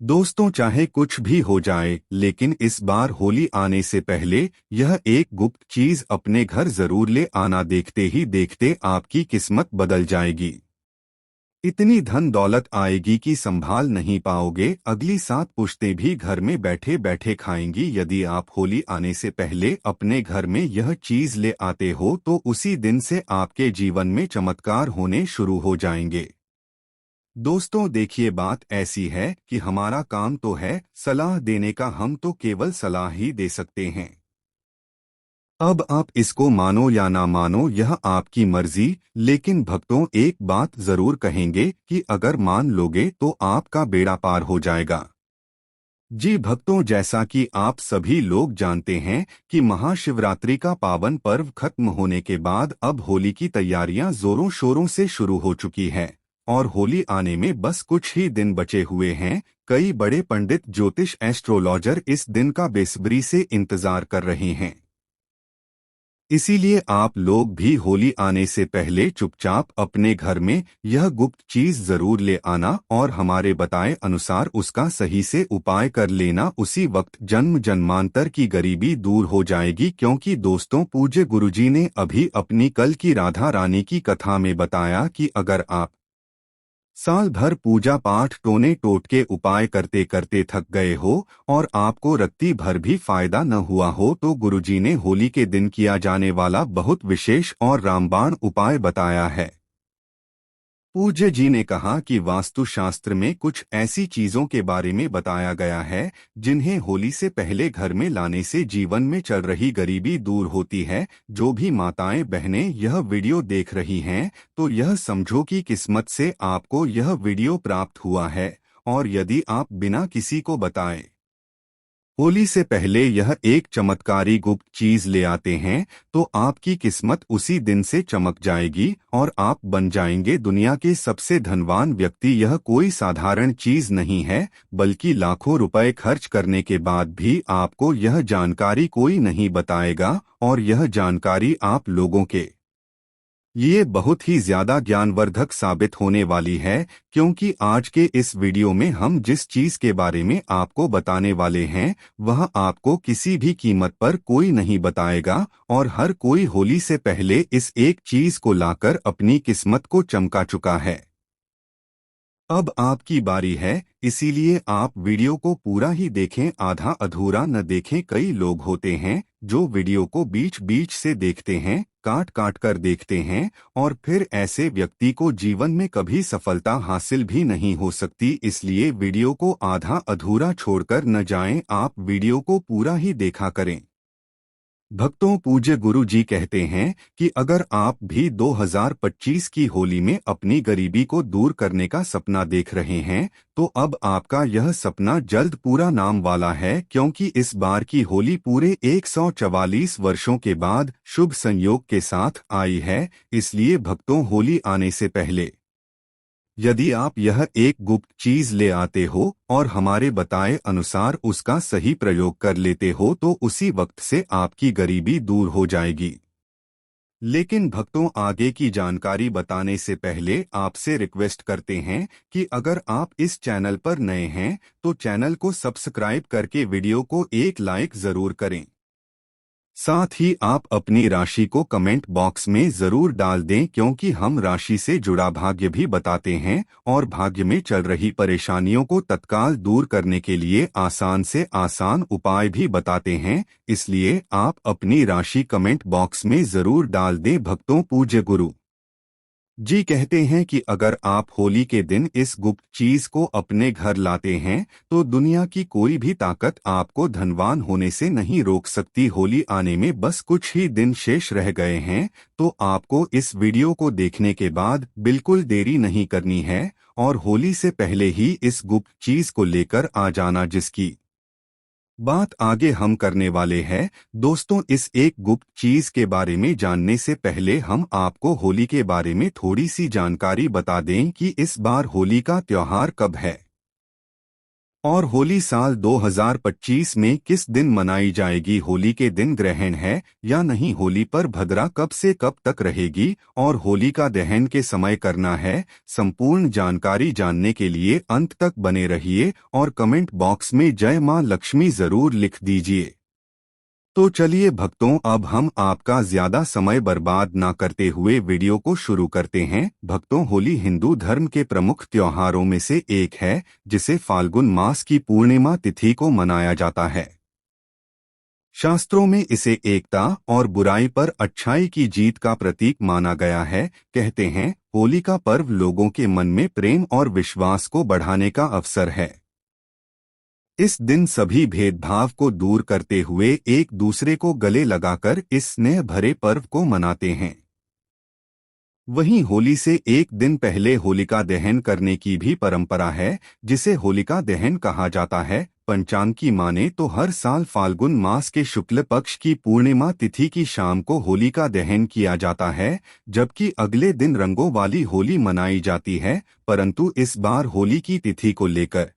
दोस्तों, चाहे कुछ भी हो जाए, लेकिन इस बार होली आने से पहले यह एक गुप्त चीज अपने घर जरूर ले आना। देखते ही देखते आपकी किस्मत बदल जाएगी। इतनी धन दौलत आएगी कि संभाल नहीं पाओगे। अगली 7 पुश्तें भी घर में बैठे बैठे खाएंगी। यदि आप होली आने से पहले अपने घर में यह चीज ले आते हो तो उसी दिन से आपके जीवन में चमत्कार होने शुरू हो जाएंगे। दोस्तों देखिए, बात ऐसी है कि हमारा काम तो है सलाह देने का, हम तो केवल सलाह ही दे सकते हैं। अब आप इसको मानो या ना मानो यह आपकी मर्जी, लेकिन भक्तों एक बात जरूर कहेंगे कि अगर मान लोगे तो आपका बेड़ा पार हो जाएगा। जी भक्तों, जैसा कि आप सभी लोग जानते हैं कि महाशिवरात्रि का पावन पर्व खत्म होने के बाद अब होली की तैयारियां जोरों शोरों से शुरू हो चुकी है और होली आने में बस कुछ ही दिन बचे हुए हैं। कई बड़े पंडित, ज्योतिष, एस्ट्रोलॉजर इस दिन का बेसब्री से इंतजार कर रहे हैं। इसीलिए आप लोग भी होली आने से पहले चुपचाप अपने घर में यह गुप्त चीज जरूर ले आना और हमारे बताए अनुसार उसका सही से उपाय कर लेना। उसी वक्त जन्म जन्मांतर की गरीबी दूर हो जाएगी। क्योंकि दोस्तों, पूज्य गुरुजी ने अभी अपनी कल की राधा रानी की कथा में बताया कि अगर आप साल भर पूजा पाठ टोने टोटके उपाय करते करते थक गए हो और आपको रत्ती भर भी फायदा न हुआ हो तो गुरुजी ने होली के दिन किया जाने वाला बहुत विशेष और रामबाण उपाय बताया है। पूज्य जी ने कहा कि वास्तुशास्त्र में कुछ ऐसी चीजों के बारे में बताया गया है जिन्हें होली से पहले घर में लाने से जीवन में चल रही गरीबी दूर होती है। जो भी माताएं बहनें यह वीडियो देख रही हैं तो यह समझो कि किस्मत से आपको यह वीडियो प्राप्त हुआ है। और यदि आप बिना किसी को बताए होली से पहले यह एक चमत्कारी गुप्त चीज ले आते हैं तो आपकी किस्मत उसी दिन से चमक जाएगी और आप बन जाएंगे दुनिया के सबसे धनवान व्यक्ति। यह कोई साधारण चीज नहीं है, बल्कि लाखों रुपए खर्च करने के बाद भी आपको यह जानकारी कोई नहीं बताएगा और यह जानकारी आप लोगों के ये बहुत ही ज्यादा ज्ञानवर्धक साबित होने वाली है। क्योंकि आज के इस वीडियो में हम जिस चीज के बारे में आपको बताने वाले हैं वह आपको किसी भी कीमत पर कोई नहीं बताएगा और हर कोई होली से पहले इस एक चीज को लाकर अपनी किस्मत को चमका चुका है। अब आपकी बारी है, इसीलिए आप वीडियो को पूरा ही देखें, आधा अधूरा न देखें। कई लोग होते हैं जो वीडियो को बीच बीच से देखते हैं, काट काट कर देखते हैं और फिर ऐसे व्यक्ति को जीवन में कभी सफलता हासिल भी नहीं हो सकती। इसलिए वीडियो को आधा अधूरा छोड़कर न जाएं, आप वीडियो को पूरा ही देखा करें। भक्तों, पूज्य गुरु जी कहते हैं कि अगर आप भी 2025 की होली में अपनी गरीबी को दूर करने का सपना देख रहे हैं तो अब आपका यह सपना जल्द पूरा नाम वाला है। क्योंकि इस बार की होली पूरे 144 वर्षों के बाद शुभ संयोग के साथ आई है। इसलिए भक्तों, होली आने से पहले यदि आप यह एक गुप्त चीज ले आते हो और हमारे बताए अनुसार उसका सही प्रयोग कर लेते हो तो उसी वक्त से आपकी गरीबी दूर हो जाएगी। लेकिन भक्तों, आगे की जानकारी बताने से पहले आपसे रिक्वेस्ट करते हैं कि अगर आप इस चैनल पर नए हैं तो चैनल को सब्सक्राइब करके वीडियो को एक लाइक जरूर करें। साथ ही आप अपनी राशि को कमेंट बॉक्स में जरूर डाल दें, क्योंकि हम राशि से जुड़ा भाग्य भी बताते हैं और भाग्य में चल रही परेशानियों को तत्काल दूर करने के लिए आसान से आसान उपाय भी बताते हैं। इसलिए आप अपनी राशि कमेंट बॉक्स में जरूर डाल दें। भक्तों, पूज्य गुरु जी कहते हैं कि अगर आप होली के दिन इस गुप्त चीज को अपने घर लाते हैं तो दुनिया की कोई भी ताकत आपको धनवान होने से नहीं रोक सकती। होली आने में बस कुछ ही दिन शेष रह गए हैं तो आपको इस वीडियो को देखने के बाद बिल्कुल देरी नहीं करनी है और होली से पहले ही इस गुप्त चीज को लेकर आ जाना, जिसकी बात आगे हम करने वाले हैं। दोस्तों, इस एक गुप्त चीज के बारे में जानने से पहले हम आपको होली के बारे में थोड़ी सी जानकारी बता दें कि इस बार होली का त्योहार कब है। और होली साल 2025 में किस दिन मनाई जाएगी? होली के दिन ग्रहण है या नहीं? होली पर भद्रा कब से कब तक रहेगी और होली का दहन के समय करना है? संपूर्ण जानकारी जानने के लिए अंत तक बने रहिए और कमेंट बॉक्स में जय मां लक्ष्मी जरूर लिख दीजिए। तो चलिए भक्तों, अब हम आपका ज्यादा समय बर्बाद ना करते हुए वीडियो को शुरू करते हैं। भक्तों, होली हिंदू धर्म के प्रमुख त्योहारों में से एक है, जिसे फाल्गुन मास की पूर्णिमा तिथि को मनाया जाता है। शास्त्रों में इसे एकता और बुराई पर अच्छाई की जीत का प्रतीक माना गया है। कहते हैं, होली का पर्व लोगों के मन में प्रेम और विश्वास को बढ़ाने का अवसर है। इस दिन सभी भेदभाव को दूर करते हुए एक दूसरे को गले लगाकर इस स्नेह भरे पर्व को मनाते हैं। वहीं होली से एक दिन पहले होलिका दहन करने की भी परंपरा है, जिसे होलिका दहन कहा जाता है। पंचांग की माने तो हर साल फाल्गुन मास के शुक्ल पक्ष की पूर्णिमा तिथि की शाम को होलिका दहन किया जाता है, जबकि अगले दिन रंगों वाली होली मनाई जाती है। परंतु इस बार होली की तिथि को लेकर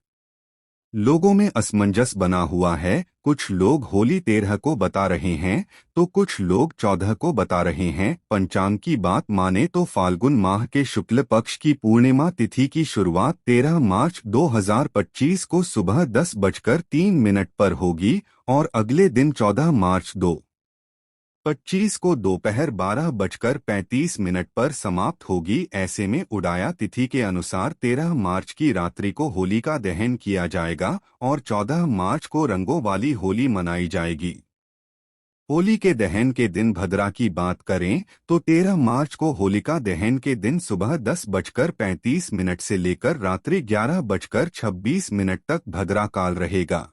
लोगों में असमंजस बना हुआ है। कुछ लोग होली 13 को बता रहे हैं तो कुछ लोग 14 को बता रहे हैं। पंचांग की बात माने तो फाल्गुन माह के शुक्ल पक्ष की पूर्णिमा तिथि की शुरुआत 13 मार्च 2025 को सुबह 10:03 पर होगी और अगले दिन 14 मार्च 2025 को दोपहर 12:35 पर समाप्त होगी। ऐसे में उडाया तिथि के अनुसार 13 मार्च की रात्रि को होली का दहन किया जाएगा और 14 मार्च को रंगों वाली होली मनाई जाएगी। होली के दहन के दिन भद्रा की बात करें तो 13 मार्च को होलिका दहन के दिन सुबह 10:35 से लेकर रात्रि 11:26 तक भद्रा काल रहेगा।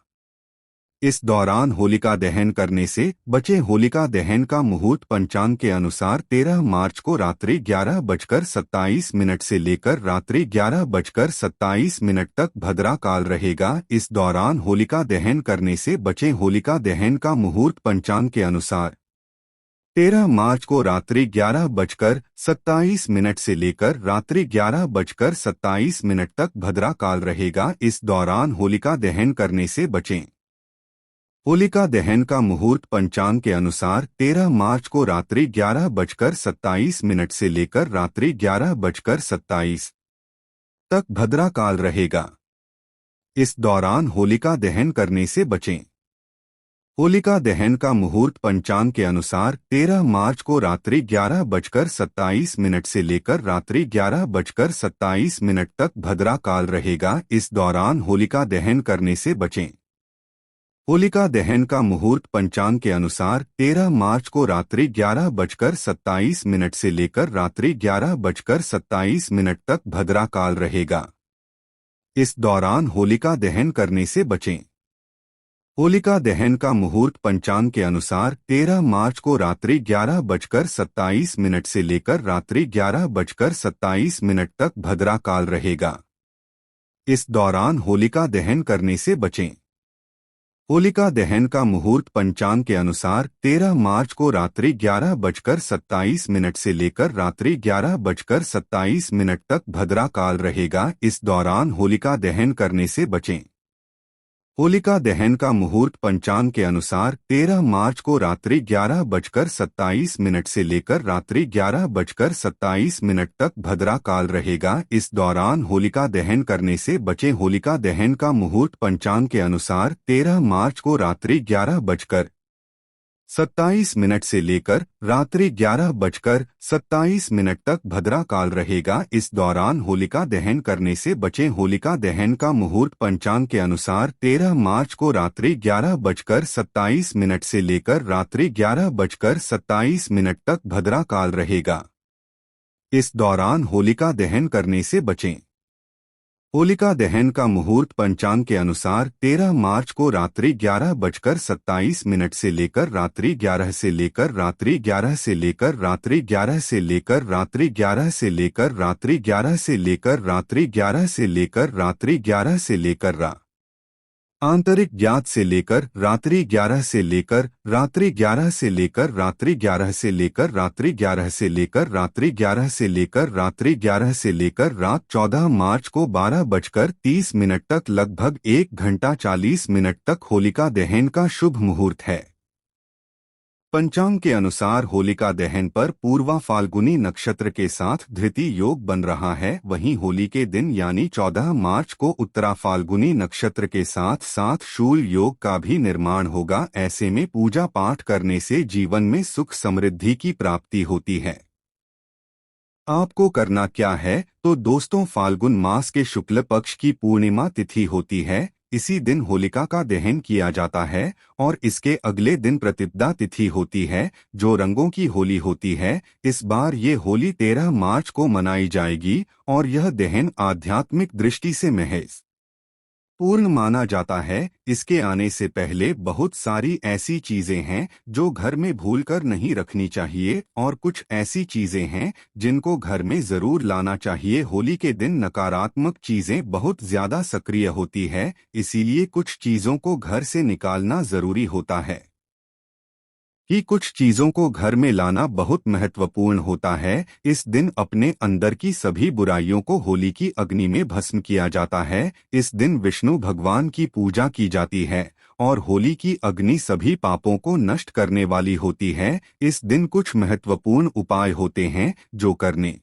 इस दौरान होलिका दहन करने से बचे। होलिका दहन का मुहूर्त पंचांग के अनुसार 13 मार्च को रात्रि 11:27 से लेकर रात्रि 11:27 तक भद्रा काल रहेगा। इस दौरान होलिका दहन करने से बचे। होलिका दहन का मुहूर्त पंचांग के अनुसार 13 मार्च को रात्रि 11:27 से लेकर रात्रि 11:27 तक भद्रा काल रहेगा। इस दौरान होलिका दहन करने से बचें। होलिका दहन का मुहूर्त पंचांग के अनुसार 13 मार्च को रात्रि 11:27 से लेकर रात्रि 11:27 तक भद्रा काल रहेगा। इस दौरान होलिका दहन करने से बचें। होलिका दहन का मुहूर्त पंचांग के अनुसार 13 मार्च को रात्रि 11:27 से लेकर रात्रि 11:27 तक भद्रा काल रहेगा। इस दौरान होलिका दहन करने से बचें। होलिका दहन का मुहूर्त पंचांग के अनुसार 13 मार्च को रात्रि 11:27 से लेकर रात्रि 11:27 तक भद्रा काल रहेगा। इस दौरान होलिका दहन करने से बचें। होलिका दहन का मुहूर्त पंचांग के अनुसार 13 मार्च को रात्रि 11:27 से लेकर रात्रि 11:27 तक भद्रा काल रहेगा। इस दौरान होलिका दहन करने से बचें। होलिका दहन का मुहूर्त पंचांग के अनुसार 13 मार्च को रात्रि 11:27 से लेकर रात्रि 11:27 तक भद्रा काल रहेगा। इस दौरान होलिका दहन करने से बचें। होलिका दहन का मुहूर्त पंचांग के अनुसार 13 मार्च को रात्रि 11:27 से लेकर रात्रि 11:27 तक भद्रा काल रहेगा। इस दौरान होलिका दहन करने से बचें। होलिका दहन का मुहूर्त पंचांग के अनुसार 13 मार्च को रात्रि 11:27 से लेकर रात्रि 11:27 तक भद्रा काल रहेगा। इस दौरान होलिका दहन करने से बचें। होलिका दहन का मुहूर्त पंचांग के अनुसार 13 मार्च को रात्रि 11:27 से लेकर रात्रि 11:27 तक भद्रा काल रहेगा। इस दौरान होलिका दहन करने से बचें। होलिका दहन का मुहूर्त पंचांग के अनुसार 13 मार्च को रात्रि 11:27 से लेकर रात्रि 11 से लेकर रात्रि 11 से लेकर रात्रि 11 से लेकर रात्रि 11 से लेकर रात्रि 11 से लेकर रात्रि 11 से लेकर रात्रि 11 से लेकर आंतरिक ज्ञात से लेकर रात्रि 11 से लेकर रात्रि 11 से लेकर रात्रि 11 से लेकर रात्रि 11 से लेकर रात्रि 11 से लेकर रात्रि 11 से लेकर रात 14 मार्च को 12:30 तक लगभग 1 घंटा 40 मिनट तक होलिका दहन का शुभ मुहूर्त है। पंचांग के अनुसार होलिका दहन पर पूर्वा फाल्गुनी नक्षत्र के साथ धृति योग बन रहा है। वहीं होली के दिन यानी 14 मार्च को उत्तरा फाल्गुनी नक्षत्र के साथ साथ शूल योग का भी निर्माण होगा। ऐसे में पूजा पाठ करने से जीवन में सुख समृद्धि की प्राप्ति होती है। आपको करना क्या है तो दोस्तों, फाल्गुन मास के शुक्ल पक्ष की पूर्णिमा तिथि होती है। इसी दिन होलिका का दहन किया जाता है और इसके अगले दिन प्रतिपदा तिथि होती है जो रंगों की होली होती है। इस बार ये होली 13 मार्च को मनाई जाएगी और यह दहन आध्यात्मिक दृष्टि से महज पूर्ण माना जाता है। इसके आने से पहले बहुत सारी ऐसी चीजें हैं जो घर में भूलकर नहीं रखनी चाहिए और कुछ ऐसी चीजें हैं जिनको घर में जरूर लाना चाहिए। होली के दिन नकारात्मक चीजें बहुत ज्यादा सक्रिय होती है, इसीलिए कुछ चीजों को घर से निकालना जरूरी होता है। कि कुछ चीजों को घर में लाना बहुत महत्वपूर्ण होता है। इस दिन अपने अंदर की सभी बुराइयों को होली की अग्नि में भस्म किया जाता है। इस दिन विष्णु भगवान की पूजा की जाती है और होली की अग्नि सभी पापों को नष्ट करने वाली होती है। इस दिन कुछ महत्वपूर्ण उपाय होते हैं जो करने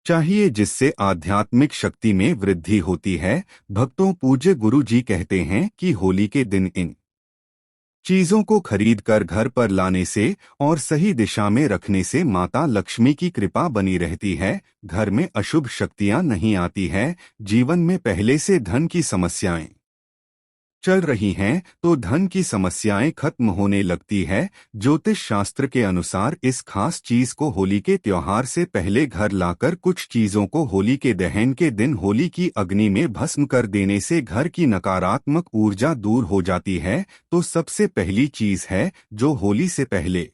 चाहिए जिससे आध्यात्मिक शक्ति में वृद्धि होती है। भक्तों, पूज्य गुरु जी कहते हैं कि होली के दिन इन चीजों को खरीद कर घर पर लाने से और सही दिशा में रखने से माता लक्ष्मी की कृपा बनी रहती है। घर में अशुभ शक्तियां नहीं आती है। जीवन में पहले से धन की समस्याएं चल रही हैं तो धन की समस्याएं खत्म होने लगती है। ज्योतिष शास्त्र के अनुसार इस खास चीज को होली के त्योहार से पहले घर लाकर कुछ चीजों को होली के दहन के दिन होली की अग्नि में भस्म कर देने से घर की नकारात्मक ऊर्जा दूर हो जाती है। तो सबसे पहली चीज है जो होली से पहले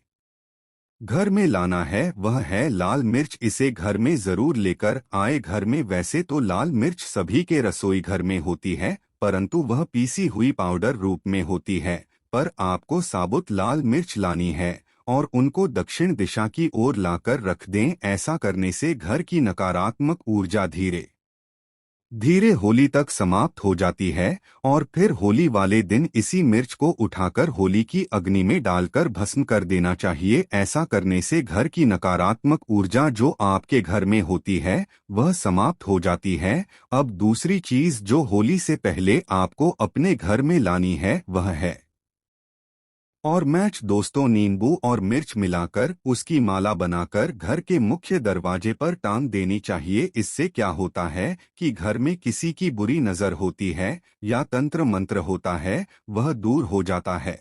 घर में लाना है वह है लाल मिर्च। इसे घर में जरूर लेकर आए। घर में वैसे तो लाल मिर्च सभी के रसोई घर में होती है, परंतु वह पीसी हुई पाउडर रूप में होती है। पर आपको साबुत लाल मिर्च लानी है और उनको दक्षिण दिशा की ओर लाकर रख दें। ऐसा करने से घर की नकारात्मक ऊर्जा धीरे धीरे होली तक समाप्त हो जाती है और फिर होली वाले दिन इसी मिर्च को उठाकर होली की अग्नि में डालकर भस्म कर देना चाहिए। ऐसा करने से घर की नकारात्मक ऊर्जा जो आपके घर में होती है वह समाप्त हो जाती है। अब दूसरी चीज जो होली से पहले आपको अपने घर में लानी है वह है और मैच दोस्तों, नींबू और मिर्च मिलाकर उसकी माला बनाकर घर के मुख्य दरवाजे पर टांग देनी चाहिए। इससे क्या होता है कि घर में किसी की बुरी नजर होती है या तंत्र मंत्र होता है वह दूर हो जाता है।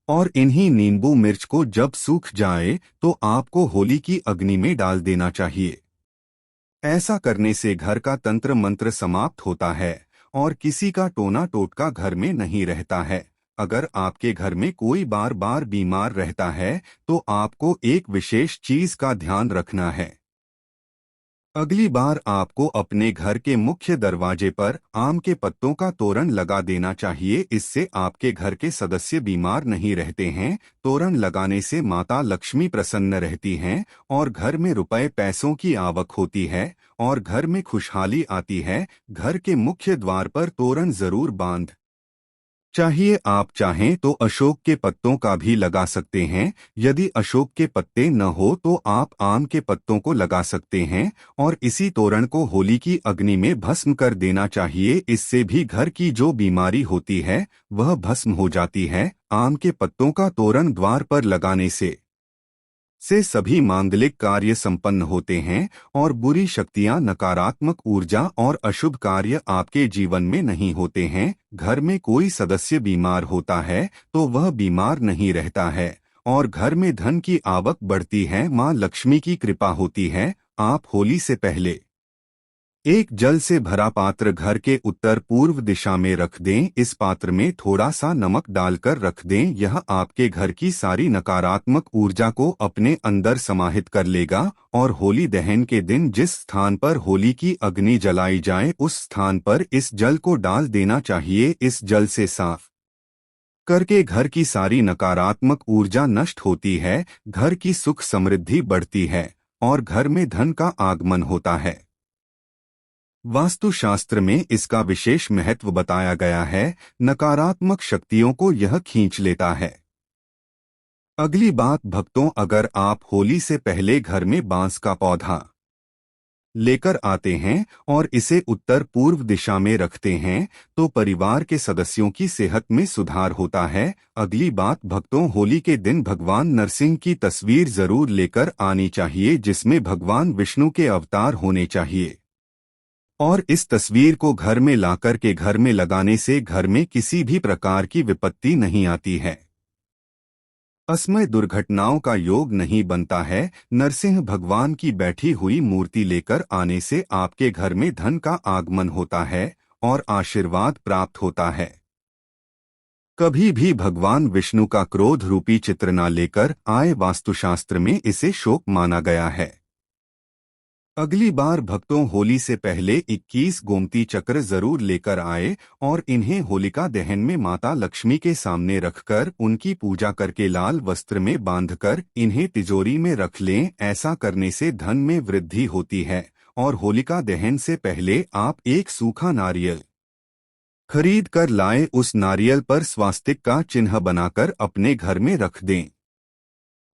और इन्हीं नींबू मिर्च को जब सूख जाए तो आपको होली की अग्नि में डाल देना चाहिए। ऐसा करने से घर का तंत्र मंत्र समाप्त होता है और किसी का टोना टोटका घर में नहीं रहता है। अगर आपके घर में कोई बार बार बीमार रहता है तो आपको एक विशेष चीज का ध्यान रखना है। अगली बार आपको अपने घर के मुख्य दरवाजे पर आम के पत्तों का तोरण लगा देना चाहिए। इससे आपके घर के सदस्य बीमार नहीं रहते हैं। तोरण लगाने से माता लक्ष्मी प्रसन्न रहती हैं और घर में रुपए पैसों की आवक होती है और घर में खुशहाली आती है। घर के मुख्य द्वार पर तोरण जरूर बांध चाहिए। आप चाहें तो अशोक के पत्तों का भी लगा सकते हैं। यदि अशोक के पत्ते न हो तो आप आम के पत्तों को लगा सकते हैं और इसी तोरण को होली की अग्नि में भस्म कर देना चाहिए। इससे भी घर की जो बीमारी होती है वह भस्म हो जाती है। आम के पत्तों का तोरण द्वार पर लगाने से सभी मांगलिक कार्य संपन्न होते हैं और बुरी शक्तियां, नकारात्मक ऊर्जा और अशुभ कार्य आपके जीवन में नहीं होते हैं। घर में कोई सदस्य बीमार होता है तो वह बीमार नहीं रहता है और घर में धन की आवक बढ़ती है। मां लक्ष्मी की कृपा होती है। आप होली से पहले एक जल से भरा पात्र घर के उत्तर पूर्व दिशा में रख दें। इस पात्र में थोड़ा सा नमक डालकर रख दें। यह आपके घर की सारी नकारात्मक ऊर्जा को अपने अंदर समाहित कर लेगा और होली दहन के दिन जिस स्थान पर होली की अग्नि जलाई जाए उस स्थान पर इस जल को डाल देना चाहिए। इस जल से साफ करके घर की सारी नकारात्मक ऊर्जा नष्ट होती है, घर की सुख समृद्धि बढ़ती है और घर में धन का आगमन होता है। वास्तुशास्त्र में इसका विशेष महत्व बताया गया है। नकारात्मक शक्तियों को यह खींच लेता है। अगली बात भक्तों, अगर आप होली से पहले घर में बांस का पौधा लेकर आते हैं और इसे उत्तर पूर्व दिशा में रखते हैं तो परिवार के सदस्यों की सेहत में सुधार होता है। अगली बात भक्तों, होली के दिन भगवान नरसिंह की तस्वीर जरूर लेकर आनी चाहिए जिसमें भगवान विष्णु के अवतार होने चाहिए और इस तस्वीर को घर में लाकर के घर में लगाने से घर में किसी भी प्रकार की विपत्ति नहीं आती है, असमय दुर्घटनाओं का योग नहीं बनता है। नरसिंह भगवान की बैठी हुई मूर्ति लेकर आने से आपके घर में धन का आगमन होता है और आशीर्वाद प्राप्त होता है। कभी भी भगवान विष्णु का क्रोध रूपी चित्र न लेकर आए, वास्तुशास्त्र में इसे शोक माना गया है। अगली बार भक्तों, होली से पहले 21 गोमती चक्र जरूर लेकर आए और इन्हें होलिका दहन में माता लक्ष्मी के सामने रखकर उनकी पूजा करके लाल वस्त्र में बांधकर इन्हें तिजोरी में रख लें। ऐसा करने से धन में वृद्धि होती है और होलिका दहन से पहले आप एक सूखा नारियल खरीद कर लाए, उस नारियल पर स्वास्तिक का चिन्ह बनाकर अपने घर में रख दें।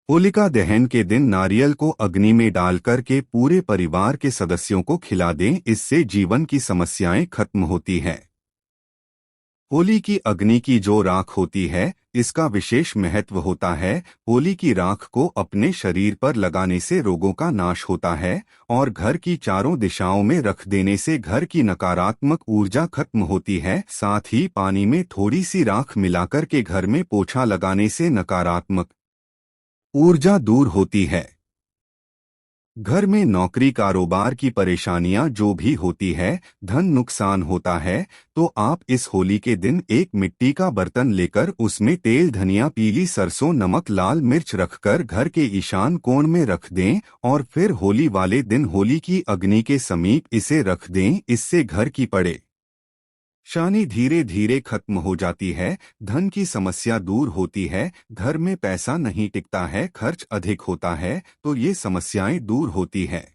होलिका दहन के दिन नारियल को अग्नि में डालकर के पूरे परिवार के सदस्यों को खिला दें, इससे जीवन की समस्याएं खत्म होती हैं। होली की अग्नि की जो राख होती है इसका विशेष महत्व होता है। होली की राख को अपने शरीर पर लगाने से रोगों का नाश होता है और घर की चारों दिशाओं में रख देने से घर की नकारात्मक ऊर्जा खत्म होती है। साथ ही पानी में थोड़ी सी राख मिलाकर के घर में पोछा लगाने से नकारात्मक ऊर्जा दूर होती है। घर में नौकरी कारोबार की परेशानियां जो भी होती है, धन नुकसान होता है, तो आप इस होली के दिन एक मिट्टी का बर्तन लेकर उसमें तेल, धनिया, पीली सरसों, नमक, लाल मिर्च रखकर घर के ईशान कोण में रख दें और फिर होली वाले दिन होली की अग्नि के समीप इसे रख दें। इससे घर की परेशानी धीरे धीरे खत्म हो जाती है, धन की समस्या दूर होती है। घर में पैसा नहीं टिकता है, खर्च अधिक होता है, तो ये समस्याएं दूर होती है।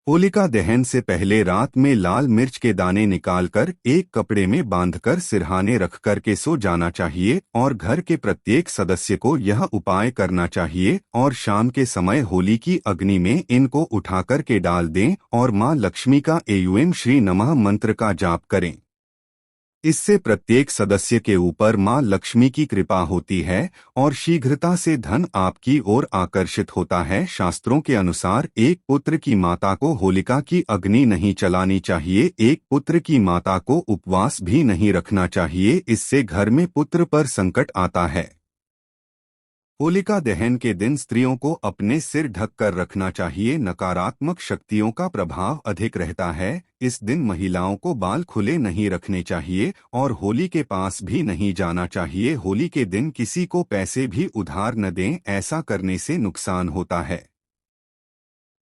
होलिका दहन से पहले रात में लाल मिर्च के दाने निकालकर एक कपड़े में बांधकर सिरहाने रख कर के सो जाना चाहिए और घर के प्रत्येक सदस्य को यह उपाय करना चाहिए और शाम के समय होली की अग्नि में इनको उठाकर के डाल दें और मां लक्ष्मी का एयूएम श्री नमः मंत्र का जाप करें। इससे प्रत्येक सदस्य के ऊपर मां लक्ष्मी की कृपा होती है और शीघ्रता से धन आपकी ओर आकर्षित होता है। शास्त्रों के अनुसार एक पुत्र की माता को होलिका की अग्नि नहीं चलानी चाहिए, एक पुत्र की माता को उपवास भी नहीं रखना चाहिए, इससे घर में पुत्र पर संकट आता है। होलिका दहन के दिन स्त्रियों को अपने सिर ढक कर रखना चाहिए, नकारात्मक शक्तियों का प्रभाव अधिक रहता है। इस दिन महिलाओं को बाल खुले नहीं रखने चाहिए और होली के पास भी नहीं जाना चाहिए। होली के दिन किसी को पैसे भी उधार न दें, ऐसा करने से नुकसान होता है।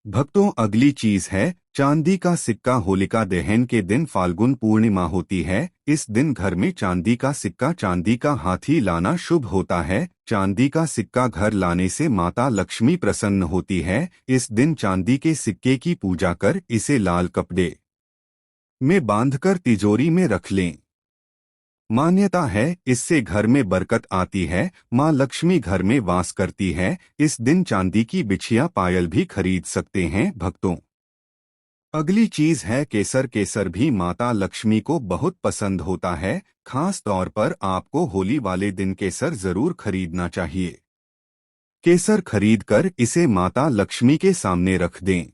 भक्तों, अगली चीज है चांदी का सिक्का। होलिका दहन के दिन फाल्गुन पूर्णिमा होती है। इस दिन घर में चांदी का सिक्का, चांदी का हाथी लाना शुभ होता है। चांदी का सिक्का घर लाने से माता लक्ष्मी प्रसन्न होती है। इस दिन चांदी के सिक्के की पूजा कर इसे लाल कपड़े में बांधकर तिजोरी में रख लें। मान्यता है इससे घर में बरकत आती है, मां लक्ष्मी घर में वास करती है। इस दिन चांदी की बिछिया, पायल भी खरीद सकते हैं। भक्तों, अगली चीज है केसर। केसर भी माता लक्ष्मी को बहुत पसंद होता है। खास तौर पर आपको होली वाले दिन केसर जरूर खरीदना चाहिए। केसर खरीदकर इसे माता लक्ष्मी के सामने रख दें।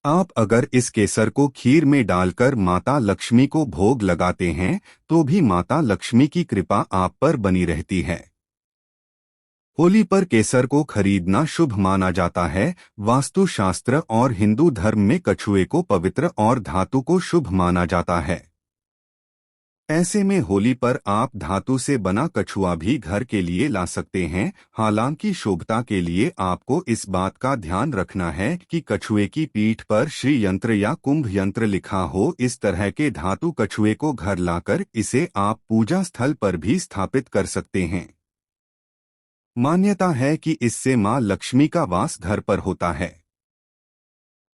आप अगर इस केसर को खीर में डालकर माता लक्ष्मी को भोग लगाते हैं तो भी माता लक्ष्मी की कृपा आप पर बनी रहती है। होली पर केसर को खरीदना शुभ माना जाता है। वास्तु शास्त्र और हिंदू धर्म में कछुए को पवित्र और धातु को शुभ माना जाता है। ऐसे में होली पर आप धातु से बना कछुआ भी घर के लिए ला सकते हैं। हालांकि शुभता के लिए आपको इस बात का ध्यान रखना है कि कछुए की पीठ पर श्री यंत्र या कुंभ यंत्र लिखा हो। इस तरह के धातु कछुए को घर लाकर इसे आप पूजा स्थल पर भी स्थापित कर सकते हैं। मान्यता है कि इससे मां लक्ष्मी का वास घर पर होता है।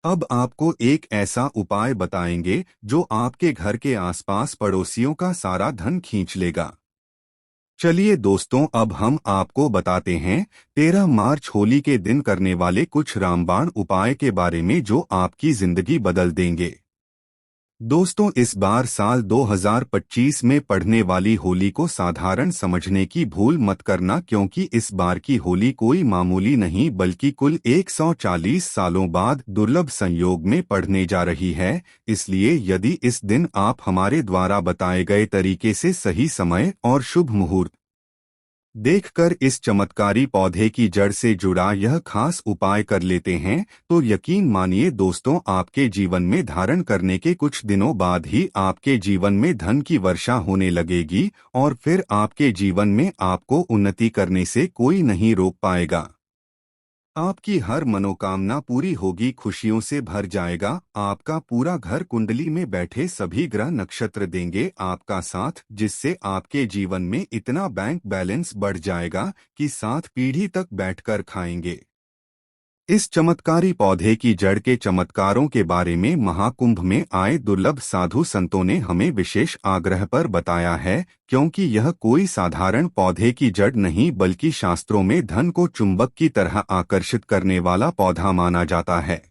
अब आपको एक ऐसा उपाय बताएंगे जो आपके घर के आसपास पड़ोसियों का सारा धन खींच लेगा। चलिए दोस्तों, अब हम आपको बताते हैं 13 मार्च होली के दिन करने वाले कुछ रामबाण उपाय के बारे में जो आपकी जिंदगी बदल देंगे। दोस्तों, इस बार साल 2025 में पढ़ने वाली होली को साधारण समझने की भूल मत करना, क्योंकि इस बार की होली कोई मामूली नहीं बल्कि कुल 140 सालों बाद दुर्लभ संयोग में पढ़ने जा रही है। इसलिए यदि इस दिन आप हमारे द्वारा बताए गए तरीके से सही समय और शुभ मुहूर्त देखकर इस चमत्कारी पौधे की जड़ से जुड़ा यह खास उपाय कर लेते हैं, तो यकीन मानिए दोस्तों, आपके जीवन में धारण करने के कुछ दिनों बाद ही आपके जीवन में धन की वर्षा होने लगेगी और फिर आपके जीवन में आपको उन्नति करने से कोई नहीं रोक पाएगा। आपकी हर मनोकामना पूरी होगी, खुशियों से भर जाएगा। आपका पूरा घर कुंडली में बैठे सभी ग्रह नक्षत्र देंगे आपका साथ, जिससे आपके जीवन में इतना बैंक बैलेंस बढ़ जाएगा कि 7 पीढ़ी तक बैठकर खाएंगे। इस चमत्कारी पौधे की जड़ के चमत्कारों के बारे में महाकुंभ में आए दुर्लभ साधु संतों ने हमें विशेष आग्रह पर बताया है, क्योंकि यह कोई साधारण पौधे की जड़ नहीं बल्कि शास्त्रों में धन को चुंबक की तरह आकर्षित करने वाला पौधा माना जाता है।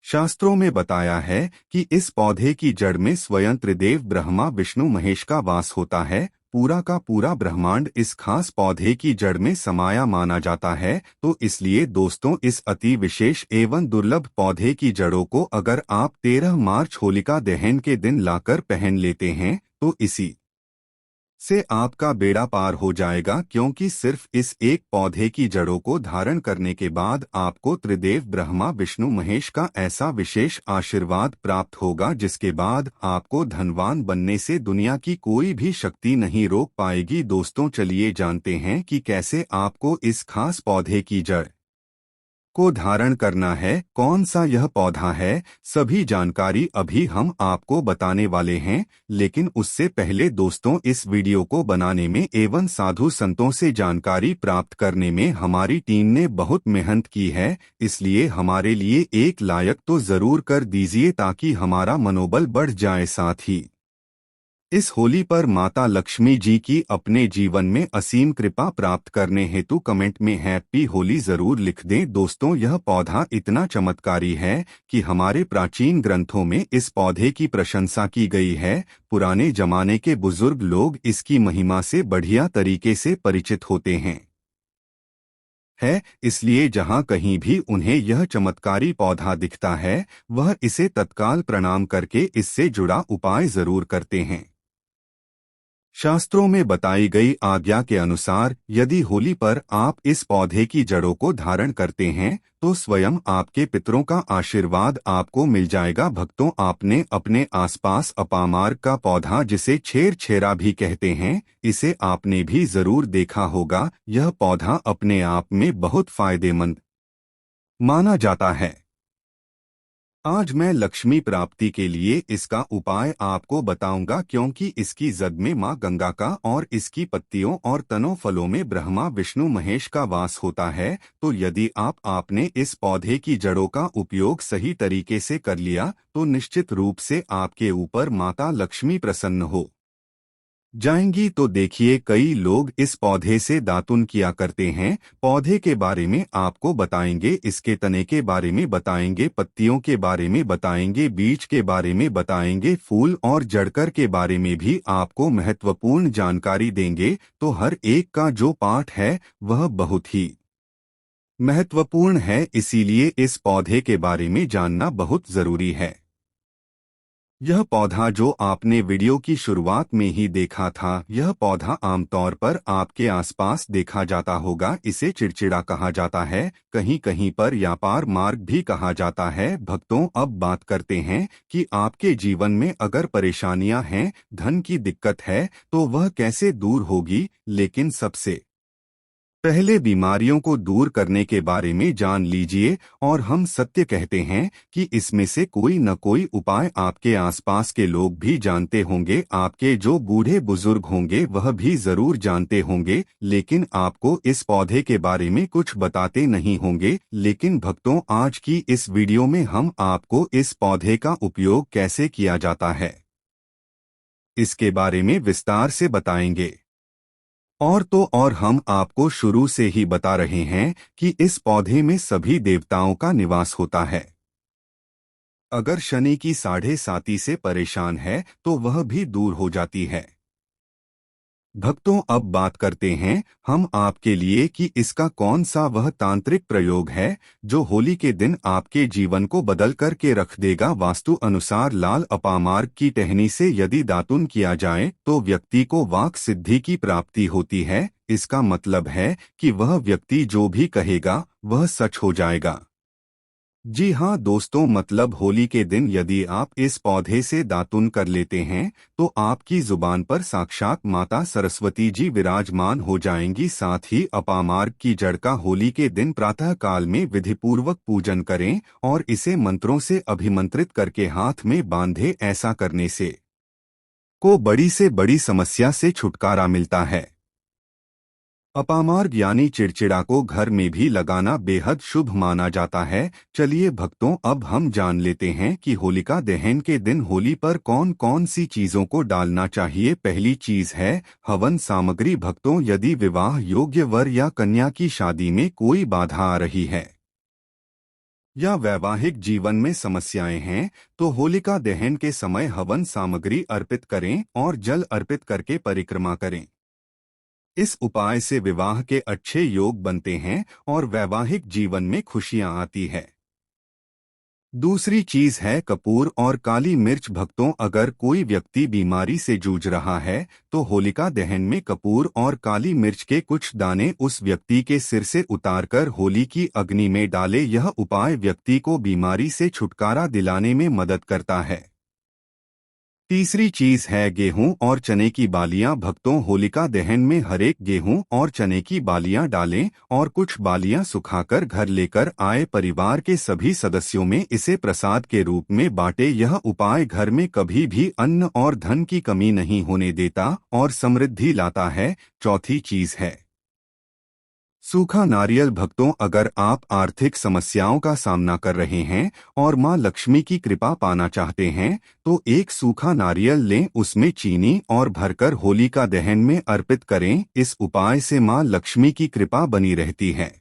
शास्त्रों में बताया है कि इस पौधे की जड़ में स्वयं त्रिदेव ब्रह्मा विष्णु महेश का वास होता है। पूरा का पूरा ब्रह्मांड इस खास पौधे की जड़ में समाया माना जाता है। तो इसलिए दोस्तों, इस अति विशेष एवं दुर्लभ पौधे की जड़ों को अगर आप 13 मार्च होलिका दहन के दिन लाकर पहन लेते हैं तो इसी से आपका बेड़ा पार हो जाएगा, क्योंकि सिर्फ इस एक पौधे की जड़ों को धारण करने के बाद आपको त्रिदेव ब्रह्मा विष्णु महेश का ऐसा विशेष आशीर्वाद प्राप्त होगा जिसके बाद आपको धनवान बनने से दुनिया की कोई भी शक्ति नहीं रोक पाएगी। दोस्तों, चलिए जानते हैं कि कैसे आपको इस खास पौधे की जड़ को धारण करना है। कौन सा यह पौधा है, सभी जानकारी अभी हम आपको बताने वाले हैं। लेकिन उससे पहले दोस्तों, इस वीडियो को बनाने में एवं साधु संतों से जानकारी प्राप्त करने में हमारी टीम ने बहुत मेहनत की है, इसलिए हमारे लिए एक लाइक तो जरूर कर दीजिए ताकि हमारा मनोबल बढ़ जाए। साथ ही इस होली पर माता लक्ष्मी जी की अपने जीवन में असीम कृपा प्राप्त करने हेतु कमेंट में हैप्पी होली जरूर लिख दें। दोस्तों, यह पौधा इतना चमत्कारी है कि हमारे प्राचीन ग्रंथों में इस पौधे की प्रशंसा की गई है। पुराने जमाने के बुजुर्ग लोग इसकी महिमा से बढ़िया तरीके से परिचित होते हैं इसलिए जहां कहीं भी उन्हें यह चमत्कारी पौधा दिखता है, वह इसे तत्काल प्रणाम करके इससे जुड़ा उपाय जरूर करते हैं। शास्त्रों में बताई गई आज्ञा के अनुसार यदि होली पर आप इस पौधे की जड़ों को धारण करते हैं तो स्वयं आपके पितरों का आशीर्वाद आपको मिल जाएगा। भक्तों, आपने अपने आसपास अपामार्ग का पौधा, जिसे छेर छेरा भी कहते हैं, इसे आपने भी जरूर देखा होगा। यह पौधा अपने आप में बहुत फायदेमंद माना जाता है। आज मैं लक्ष्मी प्राप्ति के लिए इसका उपाय आपको बताऊंगा, क्योंकि इसकी जद में मां गंगा का और इसकी पत्तियों और तनों फलों में ब्रह्मा विष्णु महेश का वास होता है। तो यदि आपने इस पौधे की जड़ों का उपयोग सही तरीके से कर लिया तो निश्चित रूप से आपके ऊपर माता लक्ष्मी प्रसन्न हो जाएंगी। तो देखिए, कई लोग इस पौधे से दातुन किया करते हैं। पौधे के बारे में आपको बताएंगे, इसके तने के बारे में बताएंगे, पत्तियों के बारे में बताएंगे, बीज के बारे में बताएंगे, फूल और जड़कर के बारे में भी आपको महत्वपूर्ण जानकारी देंगे। तो हर एक का जो पाठ है वह बहुत ही महत्वपूर्ण है, इसीलिए इस पौधे के बारे में जानना बहुत जरूरी है। यह पौधा जो आपने वीडियो की शुरुआत में ही देखा था, यह पौधा आमतौर पर आपके आसपास देखा जाता होगा। इसे चिड़चिड़ा कहा जाता है, कहीं कहीं पर व्यापार मार्ग भी कहा जाता है। भक्तों, अब बात करते हैं कि आपके जीवन में अगर परेशानियां हैं, धन की दिक्कत है, तो वह कैसे दूर होगी। लेकिन सबसे पहले बीमारियों को दूर करने के बारे में जान लीजिए, और हम सत्य कहते हैं कि इसमें से कोई न कोई उपाय आपके आसपास के लोग भी जानते होंगे। आपके जो बूढ़े बुजुर्ग होंगे वह भी जरूर जानते होंगे, लेकिन आपको इस पौधे के बारे में कुछ बताते नहीं होंगे। लेकिन भक्तों, आज की इस वीडियो में हम आपको इस पौधे का उपयोग कैसे किया जाता है, इसके बारे में विस्तार से बताएंगे। और तो और हम आपको शुरू से ही बता रहे हैं कि इस पौधे में सभी देवताओं का निवास होता है। अगर शनि की साढ़े साती से परेशान है तो वह भी दूर हो जाती है। भक्तों, अब बात करते हैं हम आपके लिए कि इसका कौन सा वह तांत्रिक प्रयोग है जो होली के दिन आपके जीवन को बदल कर के रख देगा। वास्तु अनुसार लाल अपामार्ग की टहनी से यदि दातुन किया जाए तो व्यक्ति को वाक सिद्धि की प्राप्ति होती है। इसका मतलब है कि वह व्यक्ति जो भी कहेगा वह सच हो जाएगा। जी हाँ दोस्तों, मतलब होली के दिन यदि आप इस पौधे से दातुन कर लेते हैं तो आपकी जुबान पर साक्षात माता सरस्वती जी विराजमान हो जाएंगी। साथ ही अपामार्ग की जड़ का होली के दिन प्रातः काल में विधिपूर्वक पूजन करें और इसे मंत्रों से अभिमंत्रित करके हाथ में बांधे। ऐसा करने से बड़ी से बड़ी समस्या से छुटकारा मिलता है। अपामार्ग यानी चिड़चिड़ा को घर में भी लगाना बेहद शुभ माना जाता है। चलिए भक्तों, अब हम जान लेते हैं कि होलिका दहन के दिन होली पर कौन कौन सी चीजों को डालना चाहिए। पहली चीज है हवन सामग्री। भक्तों, यदि विवाह योग्य वर या कन्या की शादी में कोई बाधा आ रही है या वैवाहिक जीवन में समस्याएं हैं तो होलिका दहन के समय हवन सामग्री अर्पित करें और जल अर्पित करके परिक्रमा करें। इस उपाय से विवाह के अच्छे योग बनते हैं और वैवाहिक जीवन में खुशियां आती है। दूसरी चीज है कपूर और काली मिर्च। भक्तों, अगर कोई व्यक्ति बीमारी से जूझ रहा है तो होलिका दहन में कपूर और काली मिर्च के कुछ दाने उस व्यक्ति के सिर से उतारकर होली की अग्नि में डाले। यह उपाय व्यक्ति को बीमारी से छुटकारा दिलाने में मदद करता है। तीसरी चीज है गेहूं और चने की बालियां। भक्तों, होलिका दहन में हरेक गेहूं और चने की बालियां डालें और कुछ बालियां सुखाकर घर लेकर आए। परिवार के सभी सदस्यों में इसे प्रसाद के रूप में बांटे। यह उपाय घर में कभी भी अन्न और धन की कमी नहीं होने देता और समृद्धि लाता है। चौथी चीज है सूखा नारियल। भक्तों, अगर आप आर्थिक समस्याओं का सामना कर रहे हैं और मां लक्ष्मी की कृपा पाना चाहते हैं तो एक सूखा नारियल लें, उसमें चीनी और भरकर होलिका दहन में अर्पित करें। इस उपाय से मां लक्ष्मी की कृपा बनी रहती है।